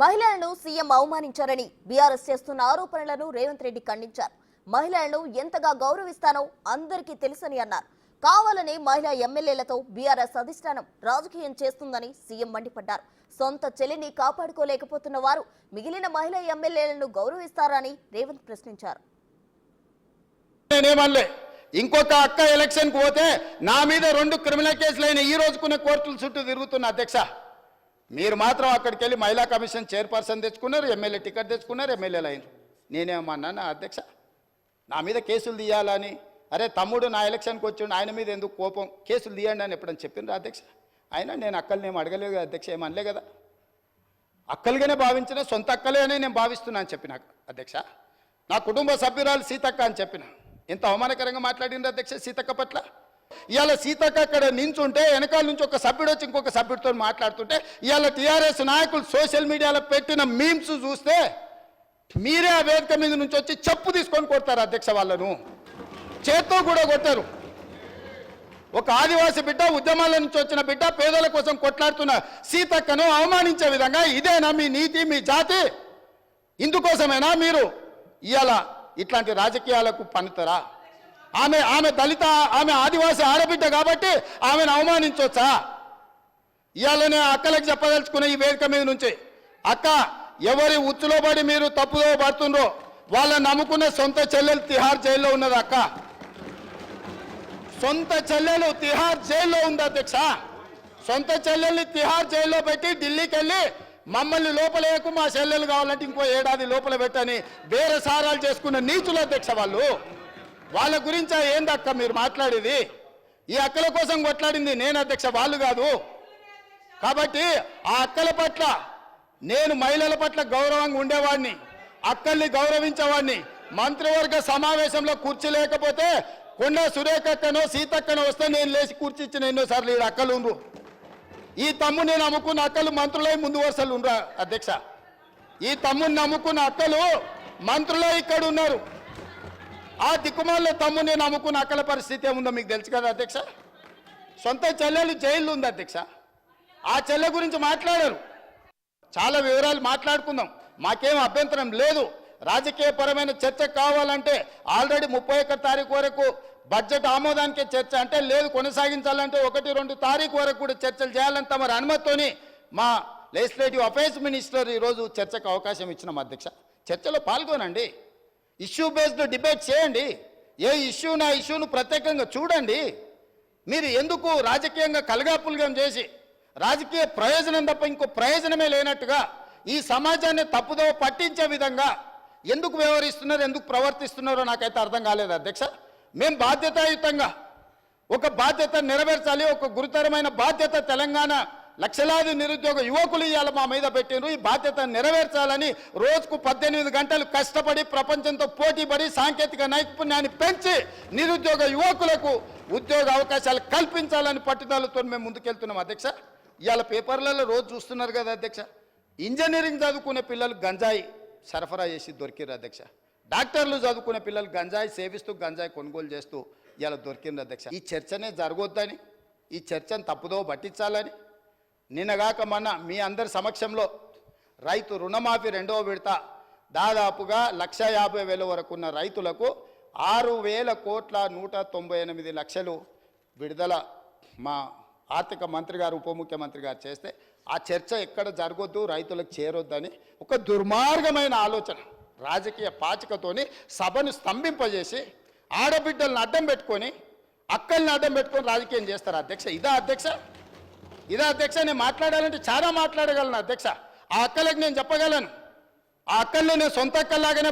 మహిళలను CM అవమానించారని BRS చేస్తున్న ఆరోపణలను రేవంత్ రెడ్డి ఖండించారు. మహిళలను ఎంతగా గౌరవిస్తానో అందరికీ తెలుసని అన్నారు. కావాలని మహిళా ఎమ్మెల్యేలతో బీఆర్ఎస్ అధిష్టానం రాజకీయం చేస్తుందని సీఎం మండిపడ్డారు. సొంత చెల్లిని కాపాడుకోలేకపోతున్న వారు మిగిలిన మహిళా ఎమ్మెల్యేలను గౌరవిస్తారని రేవంత్ ప్రశ్నించారు. ఇంకొక అక్క ఎలక్షన్ కు పోతే నా మీద 2 క్రిమినల్ కేసులైన ఈ రోజుకున్న కోర్టుల చుట్టూ తిరుగుతున్న అధ్యక్ష, మీరు మాత్రం అక్కడికి వెళ్ళి మహిళా కమిషన్ చైర్పర్సన్ తెచ్చుకున్నారు, ఎమ్మెల్యే టికెట్ తెచ్చుకున్నారు, ఎమ్మెల్యేలు అయినారు. నేనేమన్నా అధ్యక్ష నా మీద కేసులు తీయాలని? అరే తమ్ముడు నా ఎలక్షన్కి వచ్చిండు, ఆయన మీద ఎందుకు కోపం, కేసులు తీయండి అని ఎప్పుడని చెప్పిండ్రు అధ్యక్ష? అయినా నేను అక్కల్ని ఏం అడగలేదు కదా అధ్యక్ష, ఏమనలే కదా. అక్కలుగానే భావించిన సొంత అక్కలే అని నేను భావిస్తున్నా అని చెప్పిన అధ్యక్ష. నా కుటుంబ సభ్యురాలు సీతక్క అని చెప్పిన. ఎంత అవమానకరంగా మాట్లాడింది అధ్యక్ష సీతక్క పట్ల. ఇవాళ సీతక్క అక్కడ నించుంటే వెనకాల నుంచి ఒక సభ్యుడు వచ్చి ఇంకొక సభ్యుడితో మాట్లాడుతుంటే ఇవాళ టీఆర్ఎస్ నాయకులు సోషల్ మీడియాలో పెట్టిన మీమ్స్ చూస్తే మీరే ఆ వేదిక మీద నుంచి వచ్చి చెప్పు తీసుకొని కొడతారు అధ్యక్ష. వాళ్ళను చేత్తో కూడా కొట్టారు. ఒక ఆదివాసి బిడ్డ, ఉద్యమాల నుంచి వచ్చిన బిడ్డ, పేదల కోసం కొట్లాడుతున్న సీతక్కను అవమానించే విధంగా ఇదేనా మీ నీతి, మీ జాతి? ఇందుకోసమేనా మీరు ఇవాళ ఇట్లాంటి రాజకీయాలకు పన్నుతారా? ఆమె దళిత, ఆమె ఆదివాసి ఆడబిడ్డ కాబట్టి ఆమెను అవమానించవచ్చా? ఇవాళనే అక్కలకు చెప్పదలుచుకున్న ఈ వేదిక మీద నుంచి, అక్క ఎవరి ఉచ్చులో పడి మీరు తప్పుదో పడుతుండ్రో వాళ్ళని నమ్ముకునే సొంత చెల్లెలు తిహార్ జైల్లో ఉన్నది అక్క. సొంత చెల్లెలు తిహార్ జైల్లో ఉంది అధ్యక్ష. సొంత చెల్లెల్ని తిహార్ జైల్లో పెట్టి ఢిల్లీకి వెళ్ళి మమ్మల్ని లోపలేకు, మా చెల్లెలు కావాలంటే ఇంకో ఏడాది లోపల పెట్టని వేరే సారాలు చేసుకున్న నీచుల అధ్యక్ష వాళ్ళు. వాళ్ళ గురించి ఏందక్క మీరు మాట్లాడేది? ఈ అక్కల కోసం కొట్లాడింది నేను అధ్యక్ష, వాళ్ళు కాదు. కాబట్టి ఆ అక్కల పట్ల నేను మహిళల పట్ల గౌరవంగా ఉండేవాడిని, అక్కల్ని గౌరవించేవాడిని. మంత్రివర్గ సమావేశంలో కూర్చి లేకపోతే కొండ సురేఖక్కనో సీతక్కనో వస్తే నేను లేచి కూర్చిచ్చిన ఎన్నోసార్లు ఈ అక్కలు ఉండ్రు. ఈ తమ్ముని నమ్ముకున్న అక్కలు మంత్రులై ముందు వరుసలు ఉండరా అధ్యక్ష? ఈ తమ్ముని నమ్ముకున్న అక్కలు మంత్రులై ఇక్కడ ఉన్నారు. ఆ దిక్కుమాల తమ్ముని నమ్ముకున్న అక్కల పరిస్థితి ఏముందో మీకు తెలుసు కదా అధ్యక్ష. సొంత చెల్లెలు జైల్లో ఉంది అధ్యక్ష. ఆ చెల్లె గురించి మాట్లాడారు. చాలా వివరాలు మాట్లాడుకుందాం, మాకేం అభ్యంతరం లేదు. రాజకీయపరమైన చర్చ కావాలంటే ఆల్రెడీ 31 తారీఖు వరకు బడ్జెట్ ఆమోదానికే చర్చ అంటే లేదు, కొనసాగించాలంటే 1-2 తారీఖు వరకు కూడా చర్చలు చేయాలని తమ అనుమతితోని మా లెజిస్లేటివ్ అఫైర్స్ మినిస్టర్ ఈరోజు చర్చకు అవకాశం ఇచ్చినాం అధ్యక్ష. చర్చలో పాల్గొనండి, ఇష్యూ బేస్డ్ డిబేట్ చేయండి. ఏ ఇష్యూ నా ఇష్యూను ప్రత్యేకంగా చూడండి. మీరు ఎందుకు రాజకీయంగా కలగాపులగం చేసి రాజకీయ ప్రయోజనం తప్ప ఇంకో ప్రయోజనమే లేనట్టుగా ఈ సమాజాన్ని తప్పుదో పట్టించే విధంగా ఎందుకు వ్యవహరిస్తున్నారు, ఎందుకు ప్రవర్తిస్తున్నారో నాకైతే అర్థం కాలేదు అధ్యక్ష. మేము బాధ్యతాయుతంగా ఒక బాధ్యత నెరవేర్చాలి. ఒక గురుతరమైన బాధ్యత తెలంగాణ లక్షలాది నిరుద్యోగ యువకులు ఇవాళ మా మీద పెట్టినారు. ఈ బాధ్యత నెరవేర్చాలని రోజుకు 18 గంటలు కష్టపడి ప్రపంచంతో పోటీపడి సాంకేతిక నైపుణ్యాన్ని పెంచి నిరుద్యోగ యువకులకు ఉద్యోగ అవకాశాలు కల్పించాలని పట్టుదలతో మేము ముందుకెళ్తున్నాం అధ్యక్ష. ఇవాళ పేపర్లలో రోజు చూస్తున్నారు కదా అధ్యక్ష, ఇంజనీరింగ్ చదువుకునే పిల్లలు గంజాయి సరఫరా చేసి దొరికిరు అధ్యక్ష. డాక్టర్లు చదువుకునే పిల్లలు గంజాయి సేవిస్తూ గంజాయి కొనుగోలు చేస్తూ ఇలా దొరికింది అధ్యక్ష. ఈ చర్చనే జరగొద్దని, ఈ చర్చను తప్పుదో పట్టించాలని నిన్నగాక మొన్న మీ అందరి సమక్షంలో రైతు రుణమాఫీ 2వ విడత దాదాపుగా 1,50,000 వరకు ఉన్న రైతులకు 6,000 కోట్ల 198 లక్షలు విడుదల మా ఆర్థిక మంత్రి గారు, ఉప ముఖ్యమంత్రి గారు చేస్తే ఆ చర్చ ఎక్కడ జరగొద్దు, రైతులకు చేరొద్దని ఒక దుర్మార్గమైన ఆలోచన రాజకీయ పాచికతోని సభను స్తంభింపజేసి ఆడబిడ్డలను అడ్డం పెట్టుకొని, అక్కల్ని అడ్డం పెట్టుకొని రాజకీయం చేస్తారు అధ్యక్ష. ఇదా అధ్యక్ష? ఇదా అధ్యక్ష? నేను మాట్లాడాలంటే చాలా మాట్లాడగలను అధ్యక్ష. ఆ అక్కలకు నేను చెప్పగలను, ఆ అక్కల్ని నేను సొంత అక్కల్లాగానే